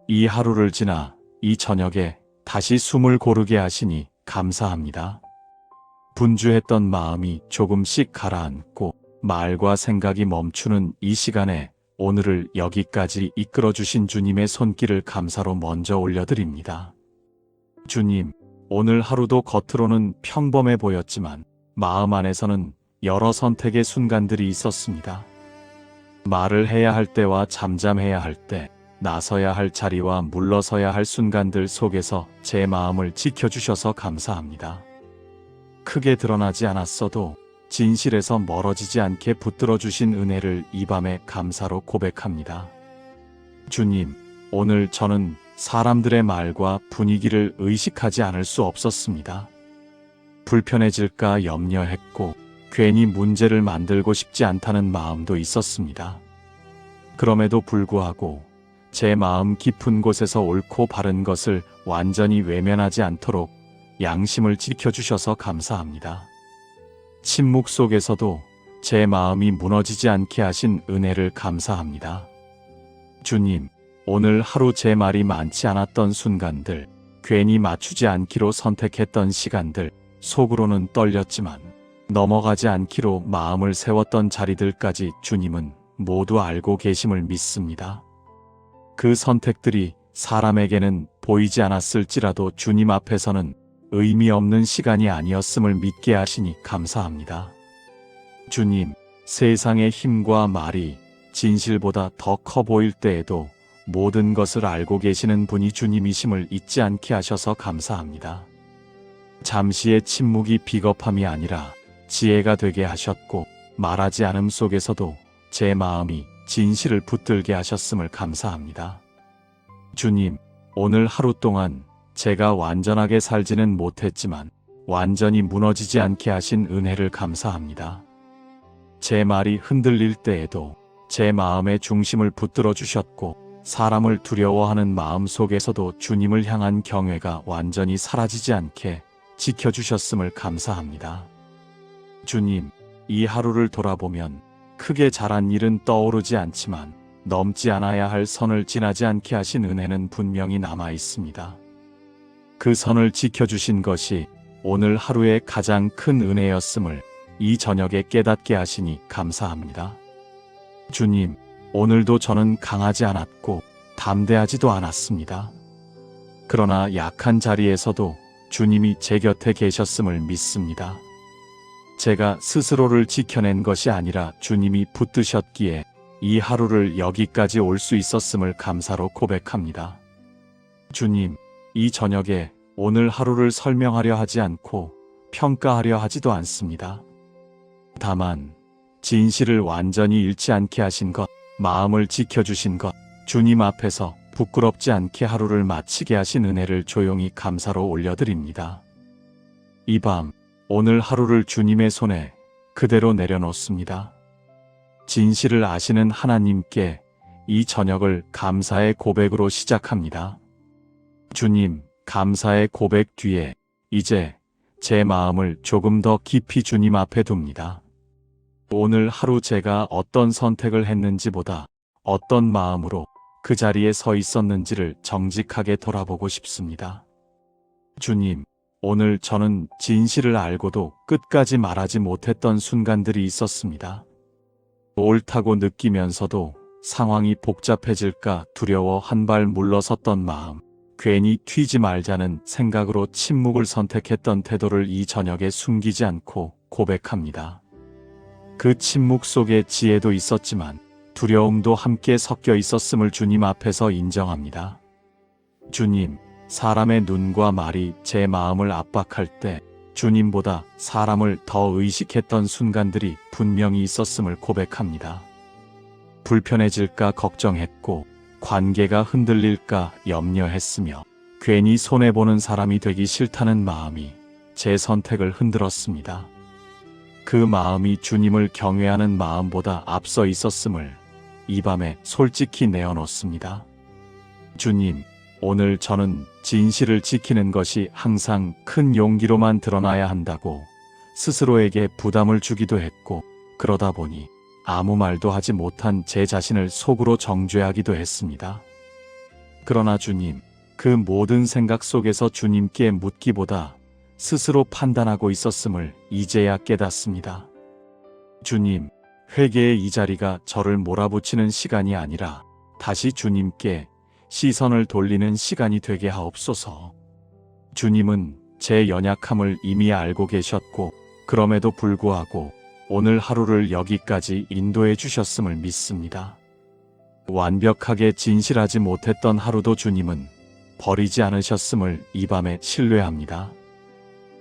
이 하루를 지나 이 저녁에 다시 숨을 고르게 하시니 감사합니다. 분주했던 마음이 조금씩 가라앉고 말과 생각이 멈추는 이 시간에 오늘을 여기까지 이끌어주신 주님의 손길을 감사로 먼저 올려드립니다. 주님, 오늘 하루도 겉으로는 평범해 보였지만 마음 안에서는 여러 선택의 순간들이 있었습니다. 말을 해야 할 때와 잠잠해야 할 때, 나서야 할 자리와 물러서야 할 순간들 속에서 제 마음을 지켜주셔서 감사합니다. 크게 드러나지 않았어도 진실에서 멀어지지 않게 붙들어 주신 은혜를 이 밤에 감사로 고백합니다. 주님, 오늘 저는 사람들의 말과 분위기를 의식하지 않을 수 없었습니다. 불편해질까 염려했고 괜히 문제를 만들고 싶지 않다는 마음도 있었습니다. 그럼에도 불구하고 제 마음 깊은 곳에서 옳고 바른 것을 완전히 외면하지 않도록 양심을 지켜주셔서 감사합니다. 침묵 속에서도 제 마음이 무너지지 않게 하신 은혜를 감사합니다. 주님, 오늘 하루 제 말이 많지 않았던 순간들, 괜히 맞추지 않기로 선택했던 시간들, 속으로는 떨렸지만 넘어가지 않기로 마음을 세웠던 자리들까지 주님은 모두 알고 계심을 믿습니다. 그 선택들이 사람에게는 보이지 않았을지라도 주님 앞에서는 의미 없는 시간이 아니었음을 믿게 하시니 감사합니다. 주님, 세상의 힘과 말이 진실보다 더 커 보일 때에도 모든 것을 알고 계시는 분이 주님이심을 잊지 않게 하셔서 감사합니다. 잠시의 침묵이 비겁함이 아니라 지혜가 되게 하셨고 말하지 않음 속에서도 제 마음이 진실을 붙들게 하셨음을 감사합니다. 주님, 오늘 하루 동안 제가 완전하게 살지는 못했지만 완전히 무너지지 않게 하신 은혜를 감사합니다. 제 말이 흔들릴 때에도 제 마음의 중심을 붙들어 주셨고 사람을 두려워하는 마음 속에서도 주님을 향한 경외가 완전히 사라지지 않게 지켜주셨음을 감사합니다. 주님, 이 하루를 돌아보면 크게 잘한 일은 떠오르지 않지만 넘지 않아야 할 선을 지나지 않게 하신 은혜는 분명히 남아 있습니다. 그 선을 지켜주신 것이 오늘 하루의 가장 큰 은혜였음을 이 저녁에 깨닫게 하시니 감사합니다. 주님, 오늘도 저는 강하지 않았고 담대하지도 않았습니다. 그러나 약한 자리에서도 주님이 제 곁에 계셨음을 믿습니다. 제가 스스로를 지켜낸 것이 아니라 주님이 붙드셨기에 이 하루를 여기까지 올 수 있었음을 감사로 고백합니다. 주님, 이 저녁에 오늘 하루를 설명하려 하지 않고 평가하려 하지도 않습니다. 다만 진실을 완전히 잃지 않게 하신 것, 마음을 지켜주신 것, 주님 앞에서 부끄럽지 않게 하루를 마치게 하신 은혜를 조용히 감사로 올려드립니다. 이 밤, 오늘 하루를 주님의 손에 그대로 내려놓습니다. 진실을 아시는 하나님께 이 저녁을 감사의 고백으로 시작합니다. 주님, 감사의 고백 뒤에 이제 제 마음을 조금 더 깊이 주님 앞에 둡니다. 오늘 하루 제가 어떤 선택을 했는지보다 어떤 마음으로 그 자리에 서 있었는지를 정직하게 돌아보고 싶습니다. 주님, 오늘 저는 진실을 알고도 끝까지 말하지 못했던 순간들이 있었습니다. 옳다고 느끼면서도 상황이 복잡해질까 두려워 한 발 물러섰던 마음, 괜히 튀지 말자는 생각으로 침묵을 선택했던 태도를 이 저녁에 숨기지 않고 고백합니다. 그 침묵 속에 지혜도 있었지만 두려움도 함께 섞여 있었음을 주님 앞에서 인정합니다. 주님, 사람의 눈과 말이 제 마음을 압박할 때 주님보다 사람을 더 의식했던 순간들이 분명히 있었음을 고백합니다. 불편해질까 걱정했고 관계가 흔들릴까 염려했으며 괜히 손해보는 사람이 되기 싫다는 마음이 제 선택을 흔들었습니다. 그 마음이 주님을 경외하는 마음보다 앞서 있었음을 이 밤에 솔직히 내어놓습니다. 주님, 오늘 저는 진실을 지키는 것이 항상 큰 용기로만 드러나야 한다고 스스로에게 부담을 주기도 했고, 그러다 보니 아무 말도 하지 못한 제 자신을 속으로 정죄하기도 했습니다. 그러나 주님, 그 모든 생각 속에서 주님께 묻기보다 스스로 판단하고 있었음을 이제야 깨닫습니다. 주님, 회개의 이 자리가 저를 몰아붙이는 시간이 아니라 다시 주님께 시선을 돌리는 시간이 되게 하옵소서. 주님은 제 연약함을 이미 알고 계셨고, 그럼에도 불구하고 오늘 하루를 여기까지 인도해 주셨음을 믿습니다. 완벽하게 진실하지 못했던 하루도 주님은 버리지 않으셨음을 이 밤에 신뢰합니다.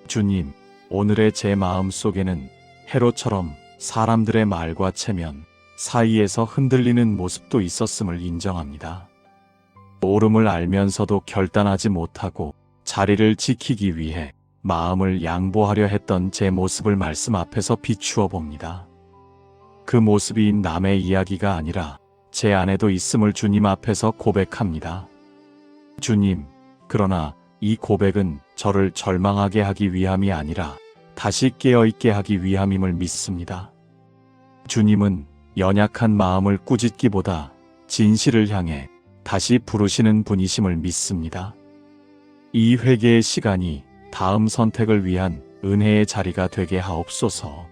주님, 오늘의 제 마음 속에는 해로처럼 사람들의 말과 체면 사이에서 흔들리는 모습도 있었음을 인정합니다. 옳음을 알면서도 결단하지 못하고 자리를 지키기 위해 마음을 양보하려 했던 제 모습을 말씀 앞에서 비추어 봅니다. 그 모습이 남의 이야기가 아니라 제 안에도 있음을 주님 앞에서 고백합니다. 주님, 그러나 이 고백은 저를 절망하게 하기 위함이 아니라 다시 깨어있게 하기 위함임을 믿습니다. 주님은 연약한 마음을 꾸짖기보다 진실을 향해 다시 부르시는 분이심을 믿습니다. 이 회개의 시간이 다음 선택을 위한 은혜의 자리가 되게 하옵소서.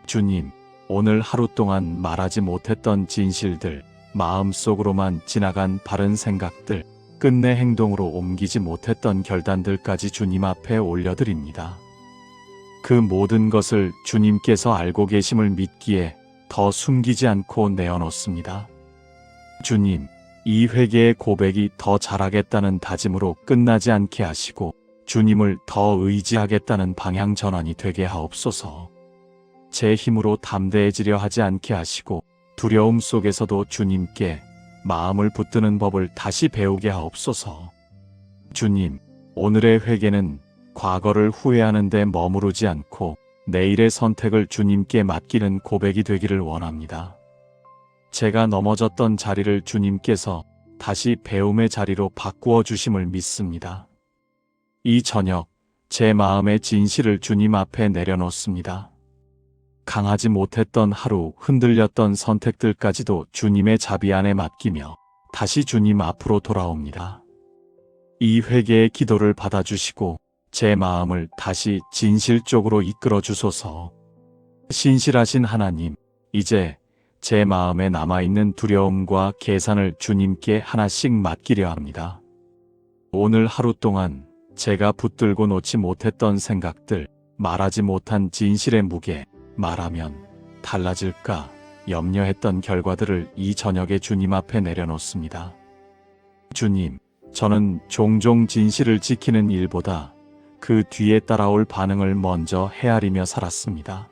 주님, 오늘 하루 동안 말하지 못했던 진실들, 마음속으로만 지나간 바른 생각들, 끝내 행동으로 옮기지 못했던 결단들까지 주님 앞에 올려드립니다. 그 모든 것을 주님께서 알고 계심을 믿기에 더 숨기지 않고 내어놓습니다. 주님, 이 회개의 고백이 더 잘하겠다는 다짐으로 끝나지 않게 하시고 주님을 더 의지하겠다는 방향 전환이 되게 하옵소서. 제 힘으로 담대해지려 하지 않게 하시고 두려움 속에서도 주님께 마음을 붙드는 법을 다시 배우게 하옵소서. 주님, 오늘의 회개는 과거를 후회하는 데 머무르지 않고 내일의 선택을 주님께 맡기는 고백이 되기를 원합니다. 제가 넘어졌던 자리를 주님께서 다시 배움의 자리로 바꾸어 주심을 믿습니다. 이 저녁 제 마음의 진실을 주님 앞에 내려놓습니다. 강하지 못했던 하루, 흔들렸던 선택들까지도 주님의 자비 안에 맡기며 다시 주님 앞으로 돌아옵니다. 이 회개의 기도를 받아주시고 제 마음을 다시 진실 쪽으로 이끌어 주소서. 신실하신 하나님, 이제 제 마음에 남아있는 두려움과 계산을 주님께 하나씩 맡기려 합니다. 오늘 하루 동안 제가 붙들고 놓지 못했던 생각들, 말하지 못한 진실의 무게, 말하면 달라질까 염려했던 결과들을 이 저녁에 주님 앞에 내려놓습니다. 주님, 저는 종종 진실을 지키는 일보다 그 뒤에 따라올 반응을 먼저 헤아리며 살았습니다.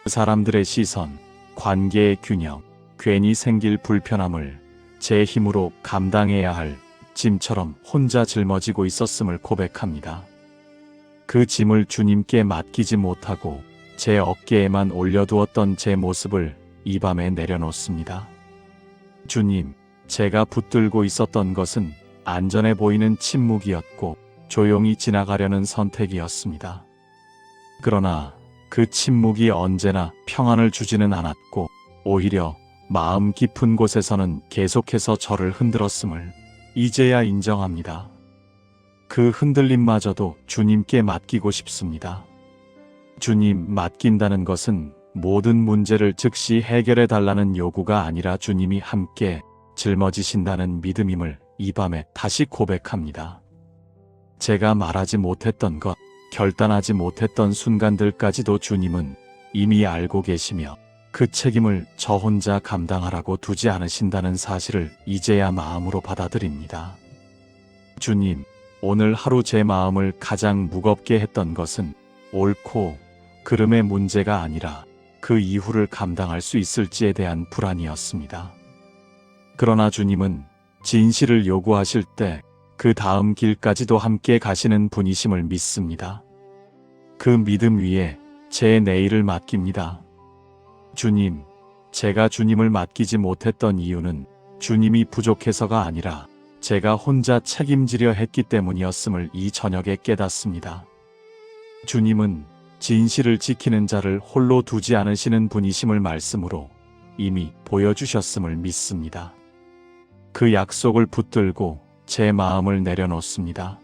사람들의 시선, 관계의 균형, 괜히 생길 불편함을 제 힘으로 감당해야 할 짐처럼 혼자 짊어지고 있었음을 고백합니다. 그 짐을 주님께 맡기지 못하고 제 어깨에만 올려두었던 제 모습을 이 밤에 내려놓습니다. 주님, 제가 붙들고 있었던 것은 안전해 보이는 침묵이었고 조용히 지나가려는 선택이었습니다. 그러나 그 침묵이 언제나 평안을 주지는 않았고 오히려 마음 깊은 곳에서는 계속해서 저를 흔들었음을 이제야 인정합니다. 그 흔들림마저도 주님께 맡기고 싶습니다. 주님, 맡긴다는 것은 모든 문제를 즉시 해결해 달라는 요구가 아니라 주님이 함께 짊어지신다는 믿음임을 이 밤에 다시 고백합니다. 제가 말하지 못했던 것, 결단하지 못했던 순간들까지도 주님은 이미 알고 계시며 그 책임을 저 혼자 감당하라고 두지 않으신다는 사실을 이제야 마음으로 받아들입니다. 주님, 오늘 하루 제 마음을 가장 무겁게 했던 것은 옳고 그름의 문제가 아니라 그 이후를 감당할 수 있을지에 대한 불안이었습니다. 그러나 주님은 진실을 요구하실 때 그 다음 길까지도 함께 가시는 분이심을 믿습니다. 그 믿음 위에 제 내일을 맡깁니다. 주님, 제가 주님을 맡기지 못했던 이유는 주님이 부족해서가 아니라 제가 혼자 책임지려 했기 때문이었음을 이 저녁에 깨닫습니다. 주님은 진실을 지키는 자를 홀로 두지 않으시는 분이심을 말씀으로 이미 보여주셨음을 믿습니다. 그 약속을 붙들고 제 마음을 내려놓습니다.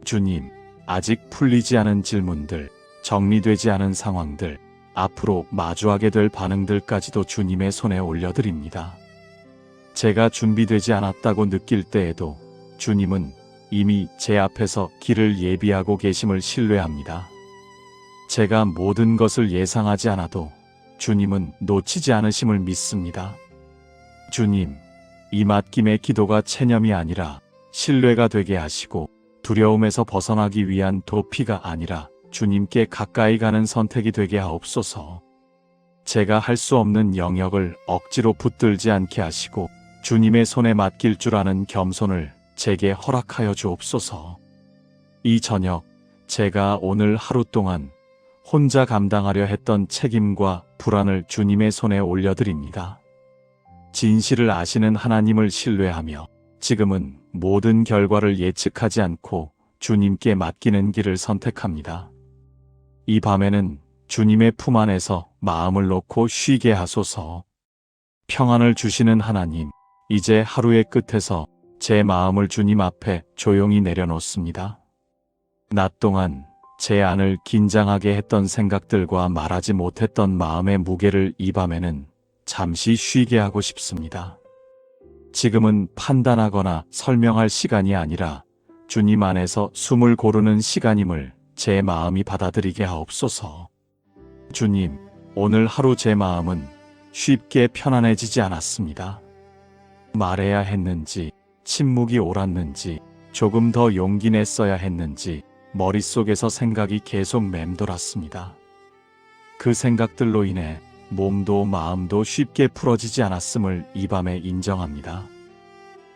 주님, 아직 풀리지 않은 질문들, 정리되지 않은 상황들, 앞으로 마주하게 될 반응들까지도 주님의 손에 올려드립니다. 제가 준비되지 않았다고 느낄 때에도 주님은 이미 제 앞에서 길을 예비하고 계심을 신뢰합니다. 제가 모든 것을 예상하지 않아도 주님은 놓치지 않으심을 믿습니다. 주님, 이 맡김의 기도가 체념이 아니라 신뢰가 되게 하시고 두려움에서 벗어나기 위한 도피가 아니라 주님께 가까이 가는 선택이 되게 하옵소서. 제가 할 수 없는 영역을 억지로 붙들지 않게 하시고 주님의 손에 맡길 줄 아는 겸손을 제게 허락하여 주옵소서. 이 저녁 제가 오늘 하루 동안 혼자 감당하려 했던 책임과 불안을 주님의 손에 올려드립니다. 진실을 아시는 하나님을 신뢰하며 지금은 모든 결과를 예측하지 않고 주님께 맡기는 길을 선택합니다. 이 밤에는 주님의 품 안에서 마음을 놓고 쉬게 하소서. 평안을 주시는 하나님, 이제 하루의 끝에서 제 마음을 주님 앞에 조용히 내려놓습니다. 낮 동안 제 안을 긴장하게 했던 생각들과 말하지 못했던 마음의 무게를 이 밤에는 잠시 쉬게 하고 싶습니다. 지금은 판단하거나 설명할 시간이 아니라 주님 안에서 숨을 고르는 시간임을 제 마음이 받아들이게 하옵소서. 주님, 오늘 하루 제 마음은 쉽게 편안해지지 않았습니다. 말해야 했는지, 침묵이 옳았는지, 조금 더 용기 냈어야 했는지 머릿속에서 생각이 계속 맴돌았습니다. 그 생각들로 인해 몸도 마음도 쉽게 풀어지지 않았음을 이 밤에 인정합니다.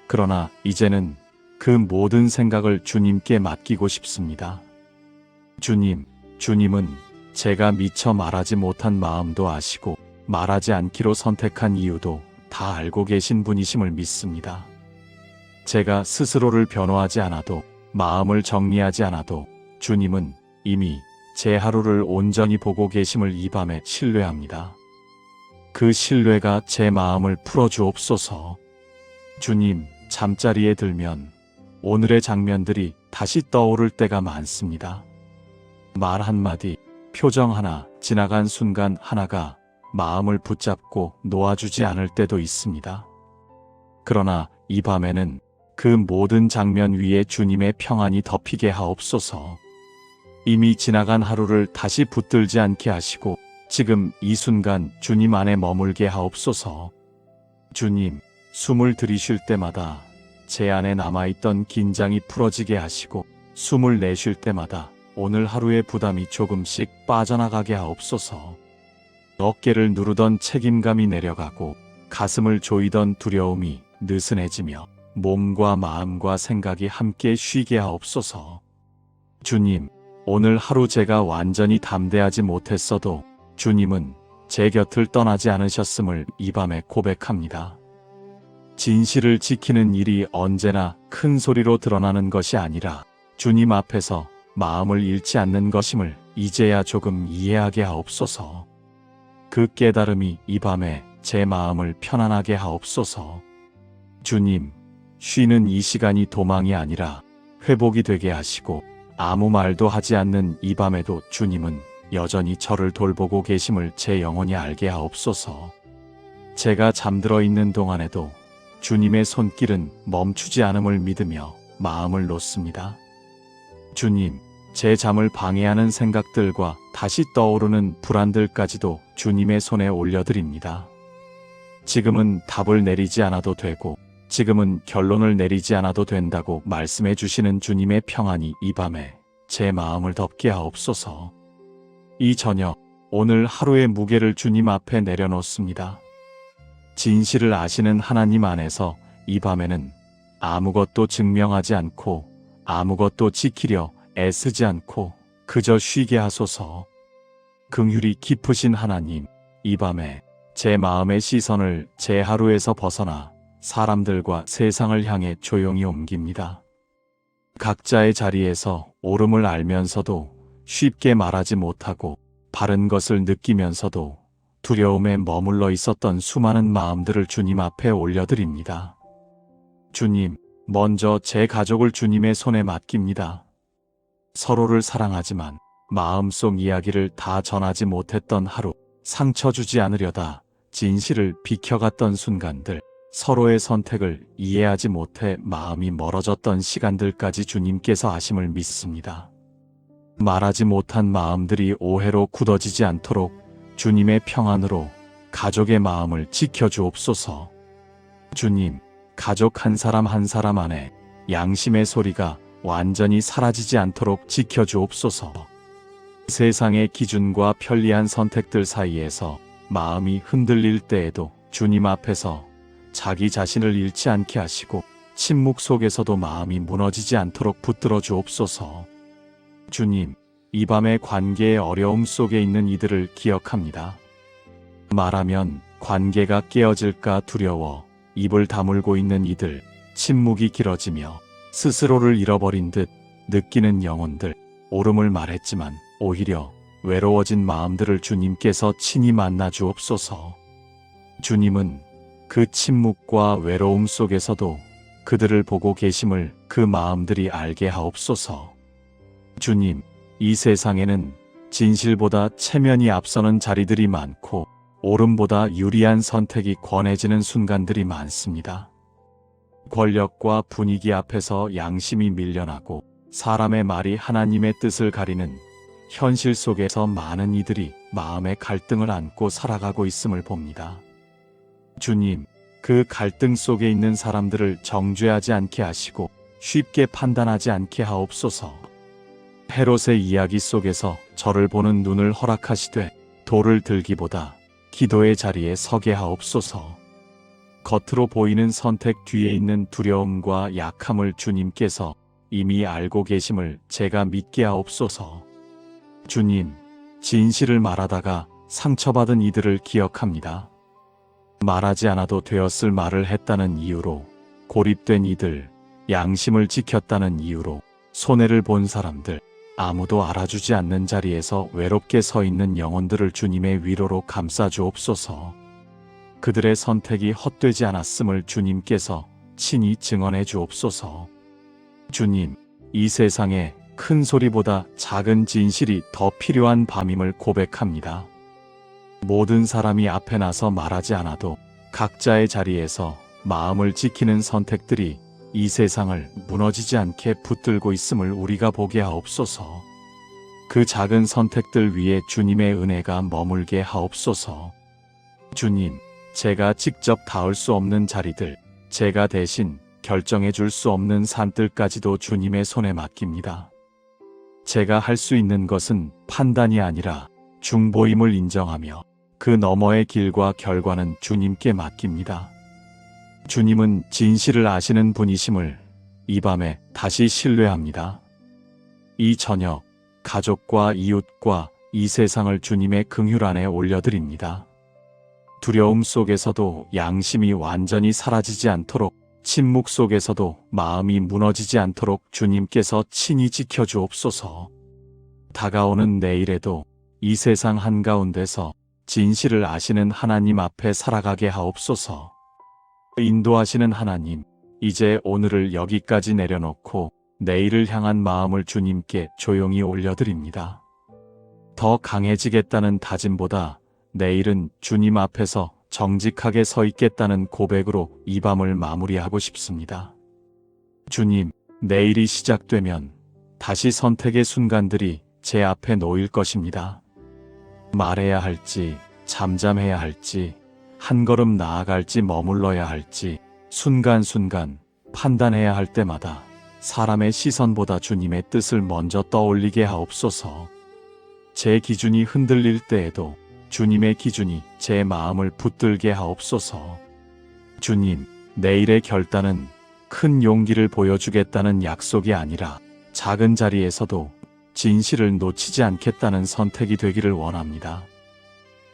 그러나 이제는 그 모든 생각을 주님께 맡기고 싶습니다. 주님, 주님은 제가 미처 말하지 못한 마음도 아시고 말하지 않기로 선택한 이유도 다 알고 계신 분이심을 믿습니다. 제가 스스로를 변호하지 않아도, 마음을 정리하지 않아도 주님은 이미 제 하루를 온전히 보고 계심을 이 밤에 신뢰합니다. 그 신뢰가 제 마음을 풀어주옵소서. 주님, 잠자리에 들면 오늘의 장면들이 다시 떠오를 때가 많습니다. 말 한마디, 표정 하나, 지나간 순간 하나가 마음을 붙잡고 놓아주지 않을 때도 있습니다. 그러나 이 밤에는 그 모든 장면 위에 주님의 평안이 덮이게 하옵소서. 이미 지나간 하루를 다시 붙들지 않게 하시고 지금 이 순간 주님 안에 머물게 하옵소서. 주님, 숨을 들이쉴 때마다 제 안에 남아있던 긴장이 풀어지게 하시고 숨을 내쉴 때마다 오늘 하루의 부담이 조금씩 빠져나가게 하옵소서. 어깨를 누르던 책임감이 내려가고 가슴을 조이던 두려움이 느슨해지며 몸과 마음과 생각이 함께 쉬게 하옵소서. 주님, 오늘 하루 제가 완전히 담대하지 못했어도 주님은 제 곁을 떠나지 않으셨음을 이 밤에 고백합니다. 진실을 지키는 일이 언제나 큰 소리로 드러나는 것이 아니라 주님 앞에서 마음을 잃지 않는 것임을 이제야 조금 이해하게 하옵소서. 그 깨달음이 이 밤에 제 마음을 편안하게 하옵소서. 주님, 쉬는 이 시간이 도망이 아니라 회복이 되게 하시고 아무 말도 하지 않는 이 밤에도 주님은 여전히 저를 돌보고 계심을 제 영혼이 알게 하옵소서. 제가 잠들어 있는 동안에도 주님의 손길은 멈추지 않음을 믿으며 마음을 놓습니다. 주님, 제 잠을 방해하는 생각들과 다시 떠오르는 불안들까지도 주님의 손에 올려드립니다. 지금은 답을 내리지 않아도 되고 지금은 결론을 내리지 않아도 된다고 말씀해 주시는 주님의 평안이 이 밤에 제 마음을 덮게 하옵소서. 이 저녁, 오늘 하루의 무게를 주님 앞에 내려놓습니다. 진실을 아시는 하나님 안에서 이 밤에는 아무것도 증명하지 않고 아무것도 지키려 애쓰지 않고 그저 쉬게 하소서. 긍휼이 깊으신 하나님, 이 밤에 제 마음의 시선을 제 하루에서 벗어나 사람들과 세상을 향해 조용히 옮깁니다. 각자의 자리에서 옳음을 알면서도 쉽게 말하지 못하고 바른 것을 느끼면서도 두려움에 머물러 있었던 수많은 마음들을 주님 앞에 올려드립니다. 주님, 먼저 제 가족을 주님의 손에 맡깁니다. 서로를 사랑하지만 마음속 이야기를 다 전하지 못했던 하루, 상처 주지 않으려다 진실을 비켜갔던 순간들, 서로의 선택을 이해하지 못해 마음이 멀어졌던 시간들까지 주님께서 아심을 믿습니다. 말하지 못한 마음들이 오해로 굳어지지 않도록 주님의 평안으로 가족의 마음을 지켜주옵소서. 주님, 가족 한 사람 한 사람 안에 양심의 소리가 완전히 사라지지 않도록 지켜주옵소서. 세상의 기준과 편리한 선택들 사이에서 마음이 흔들릴 때에도 주님 앞에서 자기 자신을 잃지 않게 하시고 침묵 속에서도 마음이 무너지지 않도록 붙들어 주옵소서. 주님, 이 밤의 관계의 어려움 속에 있는 이들을 기억합니다. 말하면 관계가 깨어질까 두려워 입을 다물고 있는 이들, 침묵이 길어지며 스스로를 잃어버린 듯 느끼는 영혼들, 옳음을 말했지만 오히려 외로워진 마음들을 주님께서 친히 만나 주옵소서. 주님은 그 침묵과 외로움 속에서도 그들을 보고 계심을 그 마음들이 알게 하옵소서. 주님, 이 세상에는 진실보다 체면이 앞서는 자리들이 많고 옳음보다 유리한 선택이 권해지는 순간들이 많습니다. 권력과 분위기 앞에서 양심이 밀려나고 사람의 말이 하나님의 뜻을 가리는 현실 속에서 많은 이들이 마음의 갈등을 안고 살아가고 있음을 봅니다. 주님, 그 갈등 속에 있는 사람들을 정죄하지 않게 하시고 쉽게 판단하지 않게 하옵소서. 헤롯의 이야기 속에서 저를 보는 눈을 허락하시되 돌을 들기보다 기도의 자리에 서게 하옵소서. 겉으로 보이는 선택 뒤에 있는 두려움과 약함을 주님께서 이미 알고 계심을 제가 믿게 하옵소서. 주님, 진실을 말하다가 상처받은 이들을 기억합니다. 말하지 않아도 되었을 말을 했다는 이유로 고립된 이들, 양심을 지켰다는 이유로 손해를 본 사람들, 아무도 알아주지 않는 자리에서 외롭게 서 있는 영혼들을 주님의 위로로 감싸 주옵소서. 그들의 선택이 헛되지 않았음을 주님께서 친히 증언해 주옵소서. 주님, 이 세상에 큰 소리보다 작은 진실이 더 필요한 밤임을 고백합니다. 모든 사람이 앞에 나서 말하지 않아도 각자의 자리에서 마음을 지키는 선택들이 이 세상을 무너지지 않게 붙들고 있음을 우리가 보게 하옵소서. 그 작은 선택들 위에 주님의 은혜가 머물게 하옵소서. 주님, 제가 직접 닿을 수 없는 자리들, 제가 대신 결정해 줄 수 없는 산들까지도 주님의 손에 맡깁니다. 제가 할 수 있는 것은 판단이 아니라 중보임을 인정하며 그 너머의 길과 결과는 주님께 맡깁니다. 주님은 진실을 아시는 분이심을 이 밤에 다시 신뢰합니다. 이 저녁, 가족과 이웃과 이 세상을 주님의 긍휼 안에 올려드립니다. 두려움 속에서도 양심이 완전히 사라지지 않도록, 침묵 속에서도 마음이 무너지지 않도록 주님께서 친히 지켜주옵소서. 다가오는 내일에도 이 세상 한가운데서 진실을 아시는 하나님 앞에 살아가게 하옵소서. 인도하시는 하나님, 이제 오늘을 여기까지 내려놓고 내일을 향한 마음을 주님께 조용히 올려드립니다. 더 강해지겠다는 다짐보다 내일은 주님 앞에서 정직하게 서 있겠다는 고백으로 이 밤을 마무리하고 싶습니다. 주님, 내일이 시작되면 다시 선택의 순간들이 제 앞에 놓일 것입니다. 말해야 할지, 잠잠해야 할지, 한 걸음 나아갈지 머물러야 할지, 순간순간 판단해야 할 때마다 사람의 시선보다 주님의 뜻을 먼저 떠올리게 하옵소서. 제 기준이 흔들릴 때에도 주님의 기준이 제 마음을 붙들게 하옵소서. 주님, 내일의 결단은 큰 용기를 보여주겠다는 약속이 아니라 작은 자리에서도 진실을 놓치지 않겠다는 선택이 되기를 원합니다.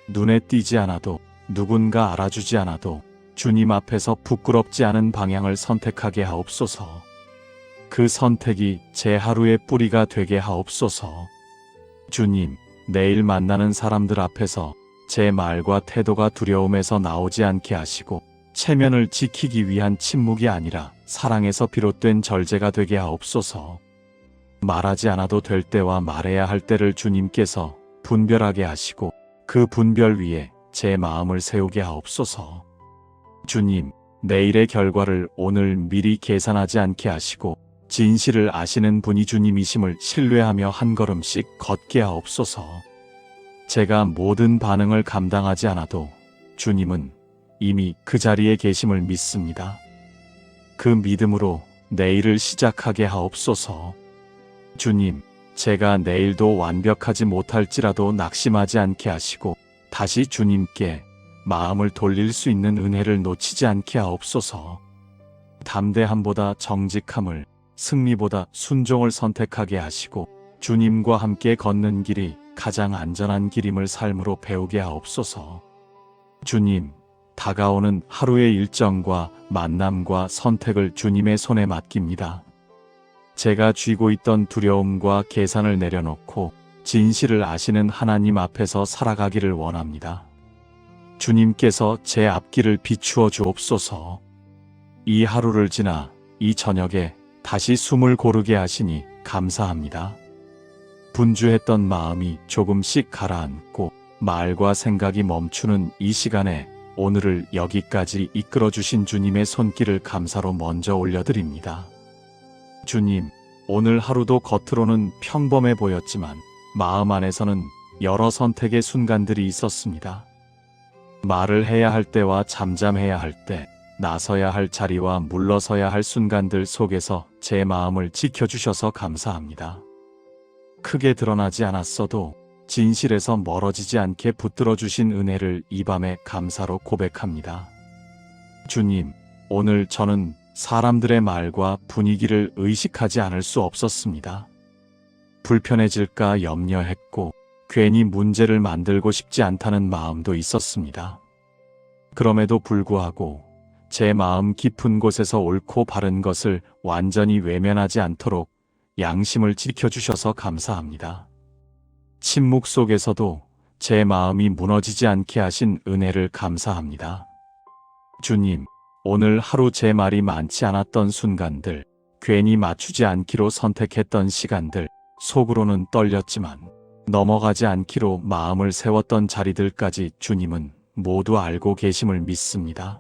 눈에 띄지 않아도, 누군가 알아주지 않아도 주님 앞에서 부끄럽지 않은 방향을 선택하게 하옵소서. 그 선택이 제 하루의 뿌리가 되게 하옵소서. 주님, 내일 만나는 사람들 앞에서 제 말과 태도가 두려움에서 나오지 않게 하시고 체면을 지키기 위한 침묵이 아니라 사랑에서 비롯된 절제가 되게 하옵소서. 말하지 않아도 될 때와 말해야 할 때를 주님께서 분별하게 하시고 그 분별 위에 제 마음을 세우게 하옵소서. 주님, 내일의 결과를 오늘 미리 계산하지 않게 하시고 진실을 아시는 분이 주님이심을 신뢰하며 한 걸음씩 걷게 하옵소서. 제가 모든 반응을 감당하지 않아도 주님은 이미 그 자리에 계심을 믿습니다. 그 믿음으로 내일을 시작하게 하옵소서. 주님, 제가 내일도 완벽하지 못할지라도 낙심하지 않게 하시고 다시 주님께 마음을 돌릴 수 있는 은혜를 놓치지 않게 하옵소서. 담대함보다 정직함을, 승리보다 순종을 선택하게 하시고 주님과 함께 걷는 길이 가장 안전한 길임을 삶으로 배우게 하옵소서. 주님, 다가오는 하루의 일정과 만남과 선택을 주님의 손에 맡깁니다. 제가 쥐고 있던 두려움과 계산을 내려놓고 진실을 아시는 하나님 앞에서 살아가기를 원합니다. 주님께서 제 앞길을 비추어 주옵소서. 이 하루를 지나 이 저녁에 다시 숨을 고르게 하시니 감사합니다. 분주했던 마음이 조금씩 가라앉고 말과 생각이 멈추는 이 시간에 오늘을 여기까지 이끌어주신 주님의 손길을 감사로 먼저 올려드립니다. 주님, 오늘 하루도 겉으로는 평범해 보였지만 마음 안에서는 여러 선택의 순간들이 있었습니다. 말을 해야 할 때와 잠잠해야 할 때, 나서야 할 자리와 물러서야 할 순간들 속에서 제 마음을 지켜주셔서 감사합니다. 크게 드러나지 않았어도 진실에서 멀어지지 않게 붙들어 주신 은혜를 이 밤에 감사로 고백합니다. 주님, 오늘 저는 사람들의 말과 분위기를 의식하지 않을 수 없었습니다. 불편해질까 염려했고 괜히 문제를 만들고 싶지 않다는 마음도 있었습니다. 그럼에도 불구하고 제 마음 깊은 곳에서 옳고 바른 것을 완전히 외면하지 않도록 양심을 지켜주셔서 감사합니다. 침묵 속에서도 제 마음이 무너지지 않게 하신 은혜를 감사합니다. 주님, 오늘 하루 제 말이 많지 않았던 순간들, 괜히 맞추지 않기로 선택했던 시간들, 속으로는 떨렸지만 넘어가지 않기로 마음을 세웠던 자리들까지 주님은 모두 알고 계심을 믿습니다.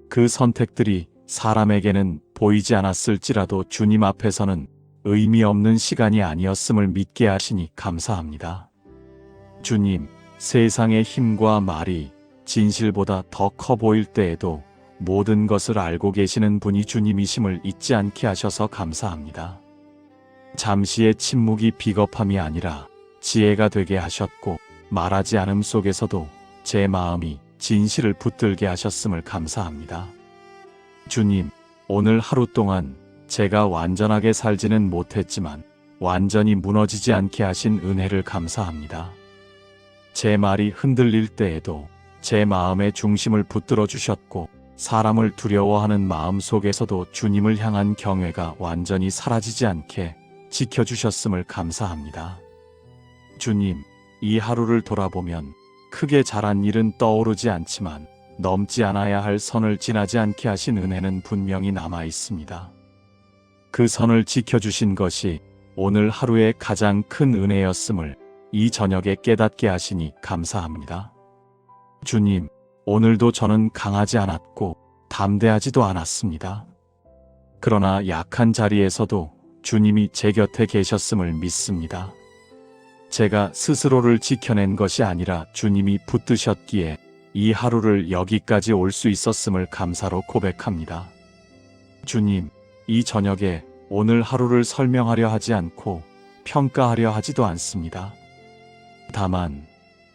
그 선택들이 사람에게는 보이지 않았을지라도 주님 앞에서는 의미 없는 시간이 아니었음을 믿게 하시니 감사합니다. 주님, 세상의 힘과 말이 진실보다 더 커 보일 때에도 모든 것을 알고 계시는 분이 주님이심을 잊지 않게 하셔서 감사합니다. 잠시의 침묵이 비겁함이 아니라 지혜가 되게 하셨고 말하지 않음 속에서도 제 마음이 진실을 붙들게 하셨음을 감사합니다. 주님, 오늘 하루 동안 제가 완전하게 살지는 못했지만 완전히 무너지지 않게 하신 은혜를 감사합니다. 제 말이 흔들릴 때에도 제 마음의 중심을 붙들어 주셨고 사람을 두려워하는 마음 속에서도 주님을 향한 경외가 완전히 사라지지 않게 지켜주셨음을 감사합니다. 주님, 이 하루를 돌아보면 크게 잘한 일은 떠오르지 않지만 넘지 않아야 할 선을 지나지 않게 하신 은혜는 분명히 남아 있습니다. 그 선을 지켜주신 것이 오늘 하루의 가장 큰 은혜였음을 이 저녁에 깨닫게 하시니 감사합니다. 주님, 오늘도 저는 강하지 않았고 담대하지도 않았습니다. 그러나 약한 자리에서도 주님이 제 곁에 계셨음을 믿습니다. 제가 스스로를 지켜낸 것이 아니라 주님이 붙드셨기에 이 하루를 여기까지 올 수 있었음을 감사로 고백합니다. 주님, 이 저녁에 오늘 하루를 설명하려 하지 않고 평가하려 하지도 않습니다. 다만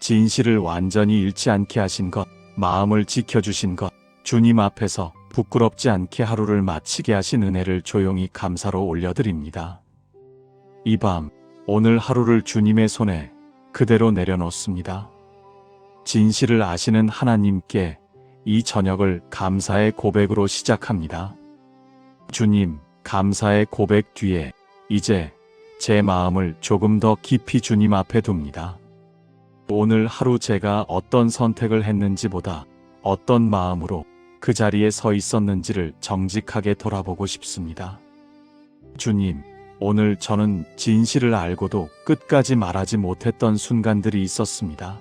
진실을 완전히 잃지 않게 하신 것, 마음을 지켜주신 것, 주님 앞에서 부끄럽지 않게 하루를 마치게 하신 은혜를 조용히 감사로 올려드립니다. 이 밤, 오늘 하루를 주님의 손에 그대로 내려놓습니다. 진실을 아시는 하나님께 이 저녁을 감사의 고백으로 시작합니다. 주님, 감사의 고백 뒤에 이제 제 마음을 조금 더 깊이 주님 앞에 둡니다. 오늘 하루 제가 어떤 선택을 했는지보다 어떤 마음으로 그 자리에 서 있었는지를 정직하게 돌아보고 싶습니다. 주님, 오늘 저는 진실을 알고도 끝까지 말하지 못했던 순간들이 있었습니다.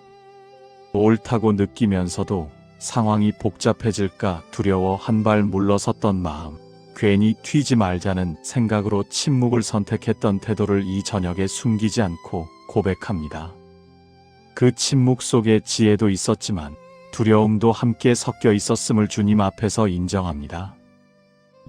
옳다고 느끼면서도 상황이 복잡해질까 두려워 한 발 물러섰던 마음, 괜히 튀지 말자는 생각으로 침묵을 선택했던 태도를 이 저녁에 숨기지 않고 고백합니다. 그 침묵 속에 지혜도 있었지만 두려움도 함께 섞여 있었음을 주님 앞에서 인정합니다.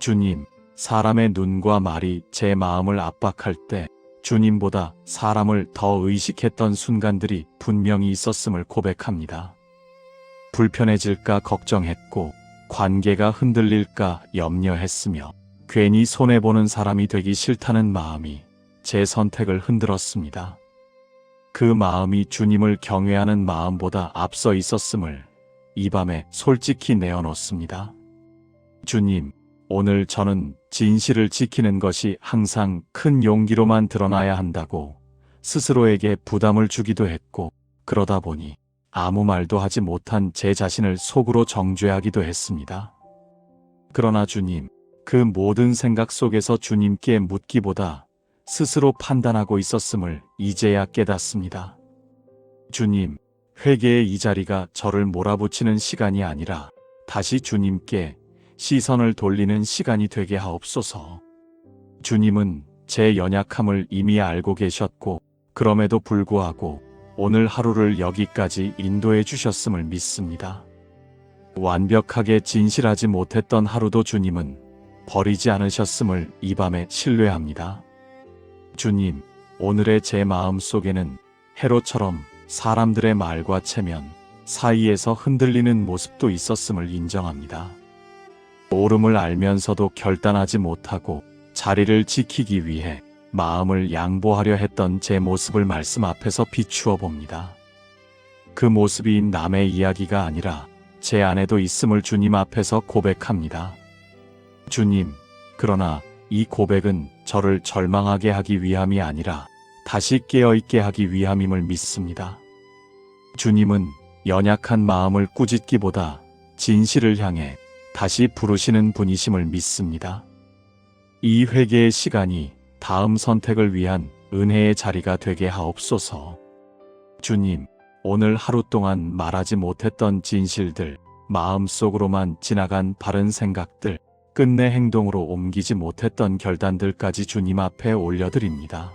주님, 사람의 눈과 말이 제 마음을 압박할 때 주님보다 사람을 더 의식했던 순간들이 분명히 있었음을 고백합니다. 불편해질까 걱정했고 관계가 흔들릴까 염려했으며 괜히 손해보는 사람이 되기 싫다는 마음이 제 선택을 흔들었습니다. 그 마음이 주님을 경외하는 마음보다 앞서 있었음을 이 밤에 솔직히 내어놓습니다. 주님, 오늘 저는 진실을 지키는 것이 항상 큰 용기로만 드러나야 한다고 스스로에게 부담을 주기도 했고, 그러다 보니 아무 말도 하지 못한 제 자신을 속으로 정죄하기도 했습니다. 그러나 주님, 그 모든 생각 속에서 주님께 묻기보다 스스로 판단하고 있었음을 이제야 깨닫습니다. 주님, 회개의 이 자리가 저를 몰아붙이는 시간이 아니라 다시 주님께 시선을 돌리는 시간이 되게 하옵소서. 주님은 제 연약함을 이미 알고 계셨고, 그럼에도 불구하고 오늘 하루를 여기까지 인도해 주셨음을 믿습니다. 완벽하게 진실하지 못했던 하루도 주님은 버리지 않으셨음을 이 밤에 신뢰합니다. 주님, 오늘의 제 마음 속에는 해로처럼 사람들의 말과 체면 사이에서 흔들리는 모습도 있었음을 인정합니다. 옳음을 알면서도 결단하지 못하고 자리를 지키기 위해 마음을 양보하려 했던 제 모습을 말씀 앞에서 비추어 봅니다. 그 모습이 남의 이야기가 아니라 제 안에도 있음을 주님 앞에서 고백합니다. 주님, 그러나 이 고백은 저를 절망하게 하기 위함이 아니라 다시 깨어있게 하기 위함임을 믿습니다. 주님은 연약한 마음을 꾸짖기보다 진실을 향해 다시 부르시는 분이심을 믿습니다. 이 회개의 시간이 다음 선택을 위한 은혜의 자리가 되게 하옵소서. 주님, 오늘 하루 동안 말하지 못했던 진실들, 마음속으로만 지나간 바른 생각들, 끝내 행동으로 옮기지 못했던 결단들까지 주님 앞에 올려드립니다.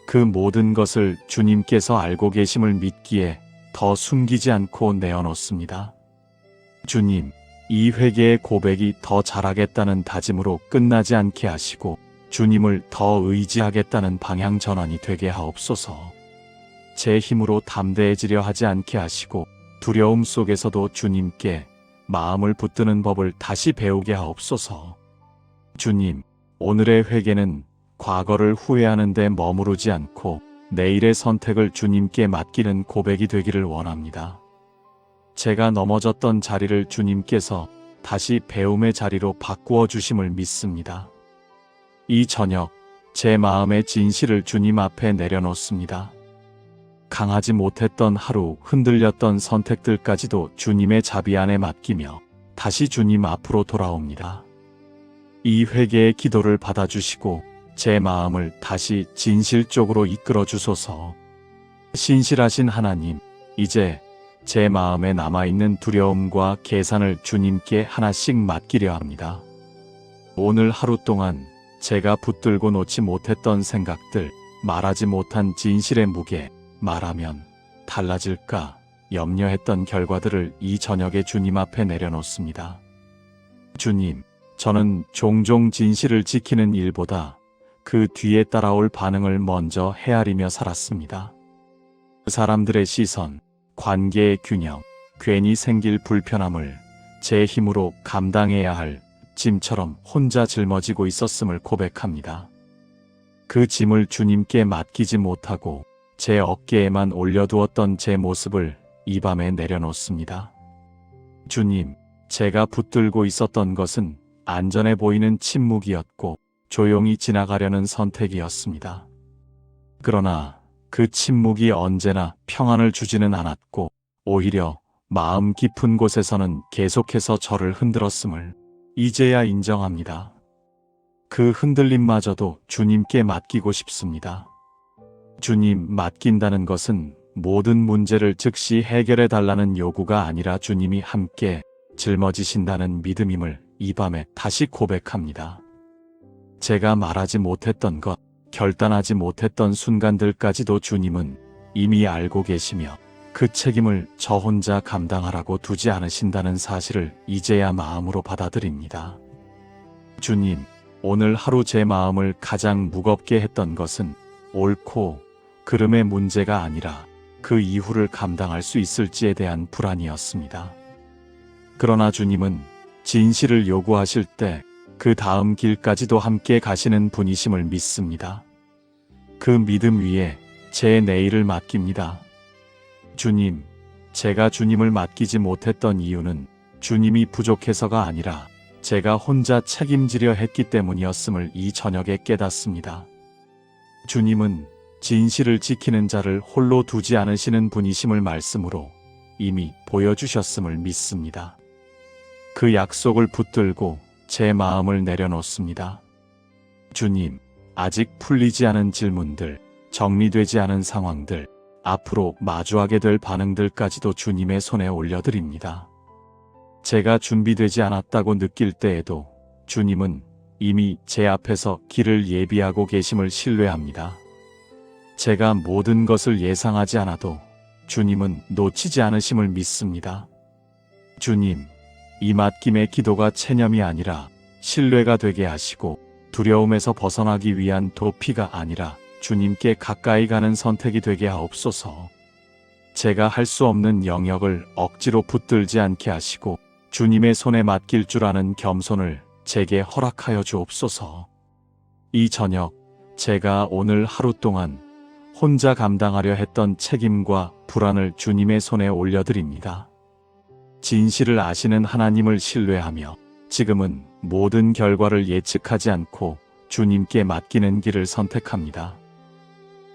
그 모든 것을 주님께서 알고 계심을 믿기에 더 숨기지 않고 내어놓습니다. 주님, 이 회개의 고백이 더 잘하겠다는 다짐으로 끝나지 않게 하시고 주님을 더 의지하겠다는 방향 전환이 되게 하옵소서. 제 힘으로 담대해지려 하지 않게 하시고 두려움 속에서도 주님께 마음을 붙드는 법을 다시 배우게 하옵소서. 주님, 오늘의 회개는 과거를 후회하는 데 머무르지 않고 내일의 선택을 주님께 맡기는 고백이 되기를 원합니다. 제가 넘어졌던 자리를 주님께서 다시 배움의 자리로 바꾸어 주심을 믿습니다. 이 저녁 제 마음의 진실을 주님 앞에 내려놓습니다. 강하지 못했던 하루, 흔들렸던 선택들까지도 주님의 자비 안에 맡기며 다시 주님 앞으로 돌아옵니다. 이 회개의 기도를 받아주시고 제 마음을 다시 진실 쪽으로 이끌어 주소서. 신실하신 하나님, 이제 제 마음에 남아있는 두려움과 계산을 주님께 하나씩 맡기려 합니다. 오늘 하루 동안 제가 붙들고 놓지 못했던 생각들, 말하지 못한 진실의 무게, 말하면 달라질까 염려했던 결과들을 이 저녁에 주님 앞에 내려놓습니다. 주님, 저는 종종 진실을 지키는 일보다 그 뒤에 따라올 반응을 먼저 헤아리며 살았습니다. 사람들의 시선, 관계의 균형, 괜히 생길 불편함을 제 힘으로 감당해야 할 짐처럼 혼자 짊어지고 있었음을 고백합니다. 그 짐을 주님께 맡기지 못하고 제 어깨에만 올려두었던 제 모습을 이 밤에 내려놓습니다. 주님, 제가 붙들고 있었던 것은 안전해 보이는 침묵이었고 조용히 지나가려는 선택이었습니다. 그러나 그 침묵이 언제나 평안을 주지는 않았고 오히려 마음 깊은 곳에서는 계속해서 저를 흔들었음을 이제야 인정합니다. 그 흔들림마저도 주님께 맡기고 싶습니다. 주님, 맡긴다는 것은 모든 문제를 즉시 해결해 달라는 요구가 아니라 주님이 함께 짊어지신다는 믿음임을 이 밤에 다시 고백합니다. 제가 말하지 못했던 것, 결단하지 못했던 순간들까지도 주님은 이미 알고 계시며 그 책임을 저 혼자 감당하라고 두지 않으신다는 사실을 이제야 마음으로 받아들입니다. 주님, 오늘 하루 제 마음을 가장 무겁게 했던 것은 옳고 그름의 문제가 아니라 그 이후를 감당할 수 있을지에 대한 불안이었습니다. 그러나 주님은 진실을 요구하실 때 그 다음 길까지도 함께 가시는 분이심을 믿습니다. 그 믿음 위에 제 내일을 맡깁니다. 주님, 제가 주님을 맡기지 못했던 이유는 주님이 부족해서가 아니라 제가 혼자 책임지려 했기 때문이었음을 이 저녁에 깨닫습니다. 주님은 진실을 지키는 자를 홀로 두지 않으시는 분이심을 말씀으로 이미 보여주셨음을 믿습니다. 그 약속을 붙들고 제 마음을 내려놓습니다. 주님, 아직 풀리지 않은 질문들, 정리되지 않은 상황들, 앞으로 마주하게 될 반응들까지도 주님의 손에 올려드립니다. 제가 준비되지 않았다고 느낄 때에도 주님은 이미 제 앞에서 길을 예비하고 계심을 신뢰합니다. 제가 모든 것을 예상하지 않아도 주님은 놓치지 않으심을 믿습니다. 주님, 이 맡김의 기도가 체념이 아니라 신뢰가 되게 하시고 두려움에서 벗어나기 위한 도피가 아니라 주님께 가까이 가는 선택이 되게 하옵소서. 제가 할 수 없는 영역을 억지로 붙들지 않게 하시고 주님의 손에 맡길 줄 아는 겸손을 제게 허락하여 주옵소서. 이 저녁 제가 오늘 하루 동안 혼자 감당하려 했던 책임과 불안을 주님의 손에 올려드립니다. 진실을 아시는 하나님을 신뢰하며 지금은 모든 결과를 예측하지 않고 주님께 맡기는 길을 선택합니다.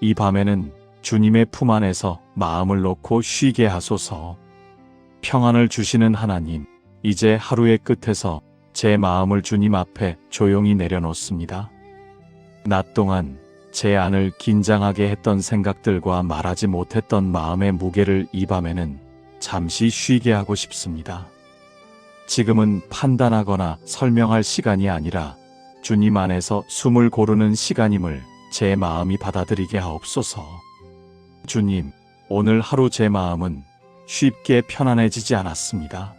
이 밤에는 주님의 품 안에서 마음을 놓고 쉬게 하소서. 평안을 주시는 하나님, 이제 하루의 끝에서 제 마음을 주님 앞에 조용히 내려놓습니다. 낮 동안 제 안을 긴장하게 했던 생각들과 말하지 못했던 마음의 무게를 이 밤에는 잠시 쉬게 하고 싶습니다. 지금은 판단하거나 설명할 시간이 아니라 주님 안에서 숨을 고르는 시간임을 제 마음이 받아들이게 하옵소서. 주님, 오늘 하루 제 마음은 쉽게 편안해지지 않았습니다.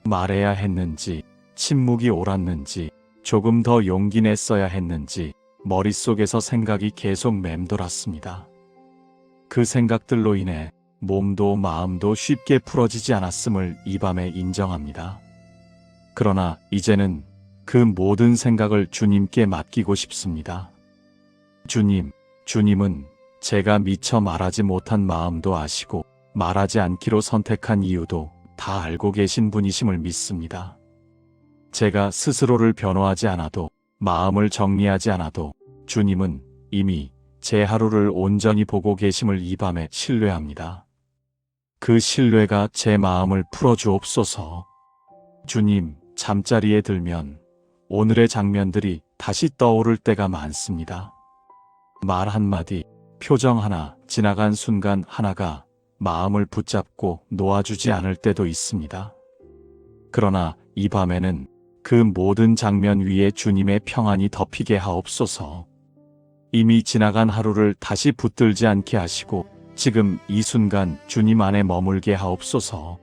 말해야 했는지, 침묵이 옳았는지, 조금 더 용기 냈어야 했는지 머릿속에서 생각이 계속 맴돌았습니다. 그 생각들로 인해 몸도 마음도 쉽게 풀어지지 않았음을 이 밤에 인정합니다. 그러나 이제는 그 모든 생각을 주님께 맡기고 싶습니다. 주님, 주님은 제가 미처 말하지 못한 마음도 아시고 말하지 않기로 선택한 이유도 다 알고 계신 분이심을 믿습니다. 제가 스스로를 변호하지 않아도, 마음을 정리하지 않아도 주님은 이미 제 하루를 온전히 보고 계심을 이 밤에 신뢰합니다. 그 신뢰가 제 마음을 풀어주옵소서. 주님, 잠자리에 들면 오늘의 장면들이 다시 떠오를 때가 많습니다. 말 한마디, 표정 하나, 지나간 순간 하나가 마음을 붙잡고 놓아주지 않을 때도 있습니다. 그러나 이 밤에는 그 모든 장면 위에 주님의 평안이 덮이게 하옵소서. 이미 지나간 하루를 다시 붙들지 않게 하시고 지금 이 순간 주님 안에 머물게 하옵소서.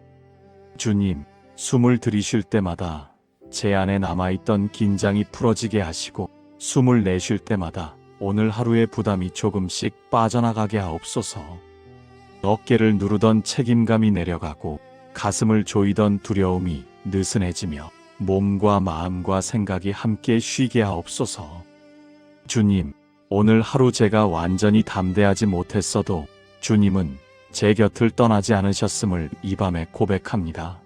주님, 숨을 들이쉴 때마다 제 안에 남아있던 긴장이 풀어지게 하시고 숨을 내쉴 때마다 오늘 하루의 부담이 조금씩 빠져나가게 하옵소서. 어깨를 누르던 책임감이 내려가고 가슴을 조이던 두려움이 느슨해지며 몸과 마음과 생각이 함께 쉬게 하옵소서. 주님, 오늘 하루 제가 완전히 담대하지 못했어도 주님은 제 곁을 떠나지 않으셨음을 이 밤에 고백합니다.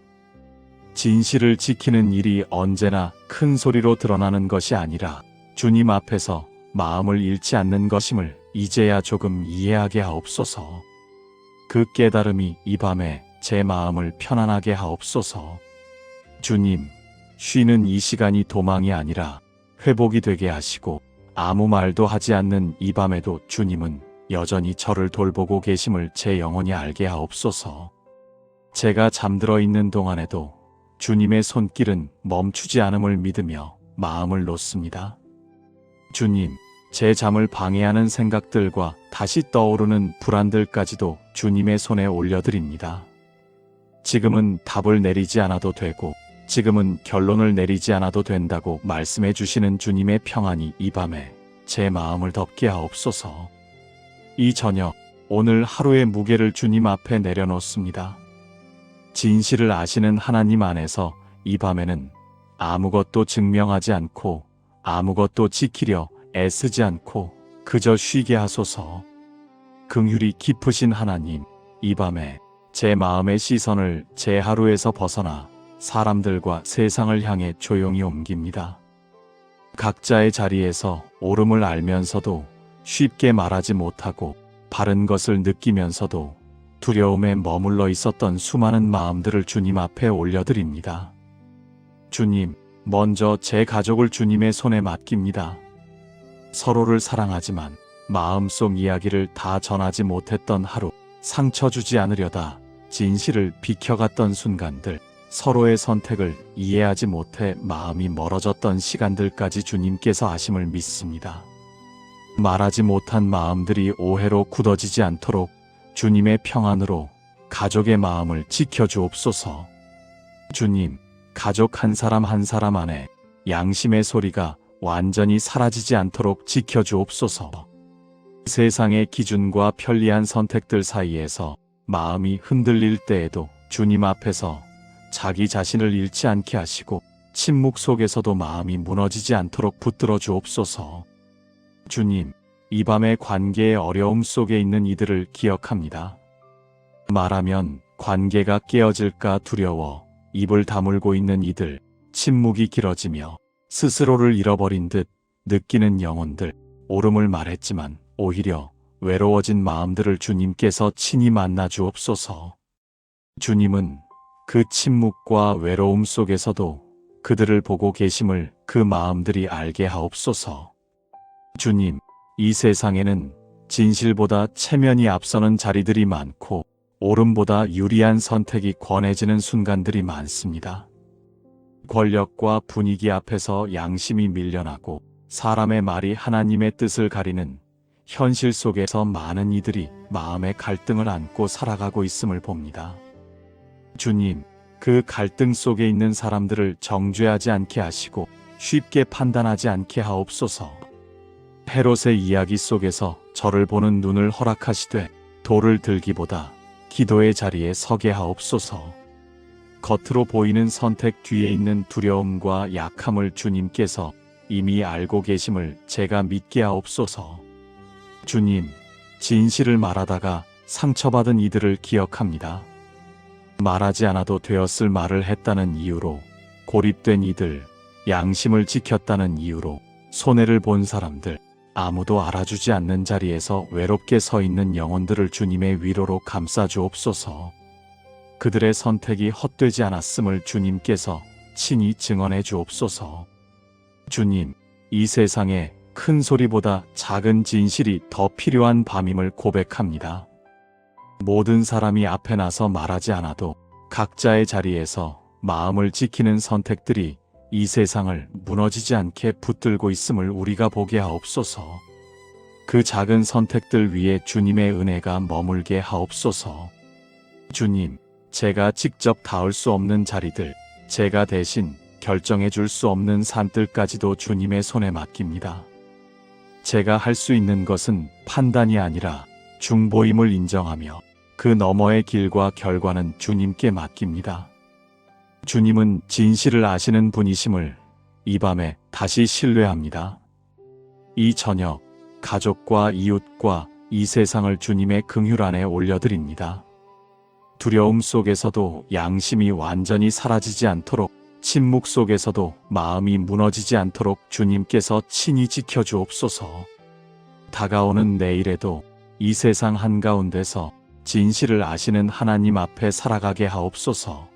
진실을 지키는 일이 언제나 큰 소리로 드러나는 것이 아니라 주님 앞에서 마음을 잃지 않는 것임을 이제야 조금 이해하게 하옵소서. 그 깨달음이 이 밤에 제 마음을 편안하게 하옵소서. 주님, 쉬는 이 시간이 도망이 아니라 회복이 되게 하시고 아무 말도 하지 않는 이 밤에도 주님은 여전히 저를 돌보고 계심을 제 영혼이 알게 하옵소서. 제가 잠들어 있는 동안에도 주님의 손길은 멈추지 않음을 믿으며 마음을 놓습니다. 주님, 제 잠을 방해하는 생각들과 다시 떠오르는 불안들까지도 주님의 손에 올려드립니다. 지금은 답을 내리지 않아도 되고 지금은 결론을 내리지 않아도 된다고 말씀해 주시는 주님의 평안이 이 밤에 제 마음을 덮게 하옵소서. 이 저녁, 오늘 하루의 무게를 주님 앞에 내려놓습니다. 진실을 아시는 하나님 안에서 이 밤에는 아무것도 증명하지 않고 아무것도 지키려 애쓰지 않고 그저 쉬게 하소서. 긍휼이 깊으신 하나님, 이 밤에 제 마음의 시선을 제 하루에서 벗어나 사람들과 세상을 향해 조용히 옮깁니다. 각자의 자리에서 옳음을 알면서도 쉽게 말하지 못하고 바른 것을 느끼면서도 두려움에 머물러 있었던 수많은 마음들을 주님 앞에 올려드립니다. 주님, 먼저 제 가족을 주님의 손에 맡깁니다. 서로를 사랑하지만 마음속 이야기를 다 전하지 못했던 하루, 상처 주지 않으려다 진실을 비켜갔던 순간들, 서로의 선택을 이해하지 못해 마음이 멀어졌던 시간들까지 주님께서 아심을 믿습니다. 말하지 못한 마음들이 오해로 굳어지지 않도록 주님의 평안으로 가족의 마음을 지켜주옵소서. 주님, 가족 한 사람 한 사람 안에 양심의 소리가 완전히 사라지지 않도록 지켜주옵소서. 세상의 기준과 편리한 선택들 사이에서 마음이 흔들릴 때에도 주님 앞에서 자기 자신을 잃지 않게 하시고 침묵 속에서도 마음이 무너지지 않도록 붙들어 주옵소서. 주님, 이 밤의 관계의 어려움 속에 있는 이들을 기억합니다. 말하면 관계가 깨어질까 두려워 입을 다물고 있는 이들, 침묵이 길어지며 스스로를 잃어버린 듯 느끼는 영혼들, 옳음을 말했지만 오히려 외로워진 마음들을 주님께서 친히 만나 주옵소서. 주님은 그 침묵과 외로움 속에서도 그들을 보고 계심을 그 마음들이 알게 하옵소서. 주님, 이 세상에는 진실보다 체면이 앞서는 자리들이 많고 옳음보다 유리한 선택이 권해지는 순간들이 많습니다. 권력과 분위기 앞에서 양심이 밀려나고 사람의 말이 하나님의 뜻을 가리는 현실 속에서 많은 이들이 마음의 갈등을 안고 살아가고 있음을 봅니다. 주님, 그 갈등 속에 있는 사람들을 정죄하지 않게 하시고 쉽게 판단하지 않게 하옵소서. 헤롯의 이야기 속에서 저를 보는 눈을 허락하시되 돌을 들기보다 기도의 자리에 서게 하옵소서. 겉으로 보이는 선택 뒤에 있는 두려움과 약함을 주님께서 이미 알고 계심을 제가 믿게 하옵소서. 주님, 진실을 말하다가 상처받은 이들을 기억합니다. 말하지 않아도 되었을 말을 했다는 이유로 고립된 이들, 양심을 지켰다는 이유로 손해를 본 사람들, 아무도 알아주지 않는 자리에서 외롭게 서 있는 영혼들을 주님의 위로로 감싸 주옵소서. 그들의 선택이 헛되지 않았음을 주님께서 친히 증언해 주옵소서. 주님, 이 세상에 큰 소리보다 작은 진실이 더 필요한 밤임을 고백합니다. 모든 사람이 앞에 나서 말하지 않아도 각자의 자리에서 마음을 지키는 선택들이 이 세상을 무너지지 않게 붙들고 있음을 우리가 보게 하옵소서. 그 작은 선택들 위에 주님의 은혜가 머물게 하옵소서. 주님, 제가 직접 닿을 수 없는 자리들, 제가 대신 결정해 줄 수 없는 산들까지도 주님의 손에 맡깁니다. 제가 할 수 있는 것은 판단이 아니라 중보임을 인정하며 그 너머의 길과 결과는 주님께 맡깁니다. 주님은 진실을 아시는 분이심을 이 밤에 다시 신뢰합니다. 이 저녁, 가족과 이웃과 이 세상을 주님의 긍휼 안에 올려드립니다. 두려움 속에서도 양심이 완전히 사라지지 않도록, 침묵 속에서도 마음이 무너지지 않도록 주님께서 친히 지켜주옵소서. 다가오는 내일에도 이 세상 한가운데서 진실을 아시는 하나님 앞에 살아가게 하옵소서.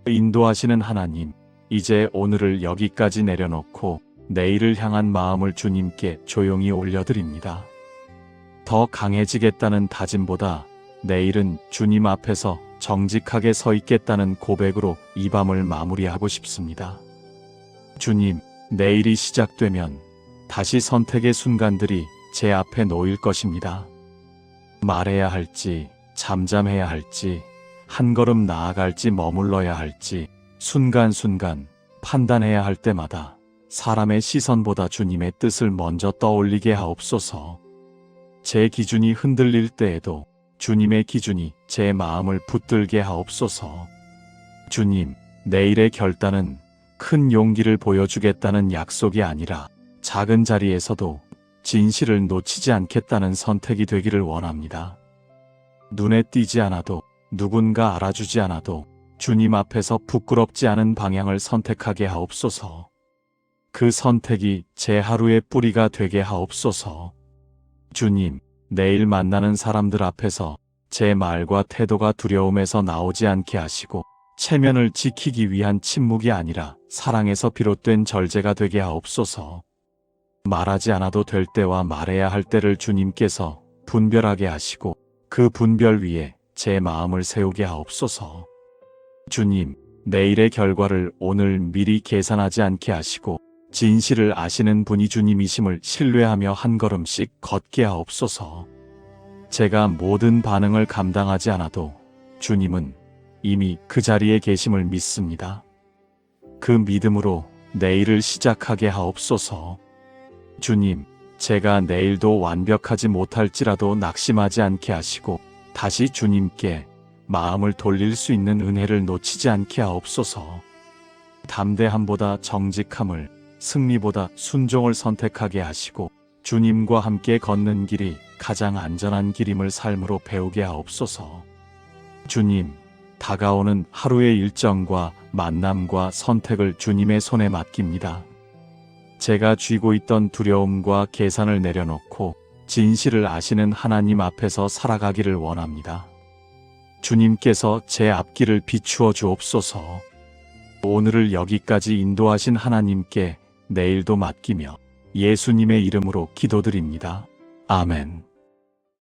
인도하시는 하나님, 이제 오늘을 여기까지 내려놓고 내일을 향한 마음을 주님께 조용히 올려드립니다. 더 강해지겠다는 다짐보다 내일은 주님 앞에서 정직하게 서 있겠다는 고백으로 이 밤을 마무리하고 싶습니다. 주님, 내일이 시작되면 다시 선택의 순간들이 제 앞에 놓일 것입니다. 말해야 할지, 잠잠해야 할지, 한 걸음 나아갈지 머물러야 할지, 순간순간 판단해야 할 때마다 사람의 시선보다 주님의 뜻을 먼저 떠올리게 하옵소서. 제 기준이 흔들릴 때에도 주님의 기준이 제 마음을 붙들게 하옵소서. 주님, 내일의 결단은 큰 용기를 보여주겠다는 약속이 아니라 작은 자리에서도 진실을 놓치지 않겠다는 선택이 되기를 원합니다. 눈에 띄지 않아도, 누군가 알아주지 않아도 주님 앞에서 부끄럽지 않은 방향을 선택하게 하옵소서. 그 선택이 제 하루의 뿌리가 되게 하옵소서. 주님, 내일 만나는 사람들 앞에서 제 말과 태도가 두려움에서 나오지 않게 하시고 체면을 지키기 위한 침묵이 아니라 사랑에서 비롯된 절제가 되게 하옵소서. 말하지 않아도 될 때와 말해야 할 때를 주님께서 분별하게 하시고 그 분별 위에 제 마음을 세우게 하옵소서. 주님, 내일의 결과를 오늘 미리 계산하지 않게 하시고 진실을 아시는 분이 주님이심을 신뢰하며 한 걸음씩 걷게 하옵소서. 제가 모든 반응을 감당하지 않아도 주님은 이미 그 자리에 계심을 믿습니다. 그 믿음으로 내일을 시작하게 하옵소서. 주님, 제가 내일도 완벽하지 못할지라도 낙심하지 않게 하시고 다시 주님께 마음을 돌릴 수 있는 은혜를 놓치지 않게 하옵소서. 담대함보다 정직함을, 승리보다 순종을 선택하게 하시고 주님과 함께 걷는 길이 가장 안전한 길임을 삶으로 배우게 하옵소서. 주님, 다가오는 하루의 일정과 만남과 선택을 주님의 손에 맡깁니다. 제가 쥐고 있던 두려움과 계산을 내려놓고 진실을 아시는 하나님 앞에서 살아가기를 원합니다. 주님께서 제 앞길을 비추어 주옵소서. 오늘을 여기까지 인도하신 하나님께 내일도 맡기며 예수님의 이름으로 기도드립니다. 아멘.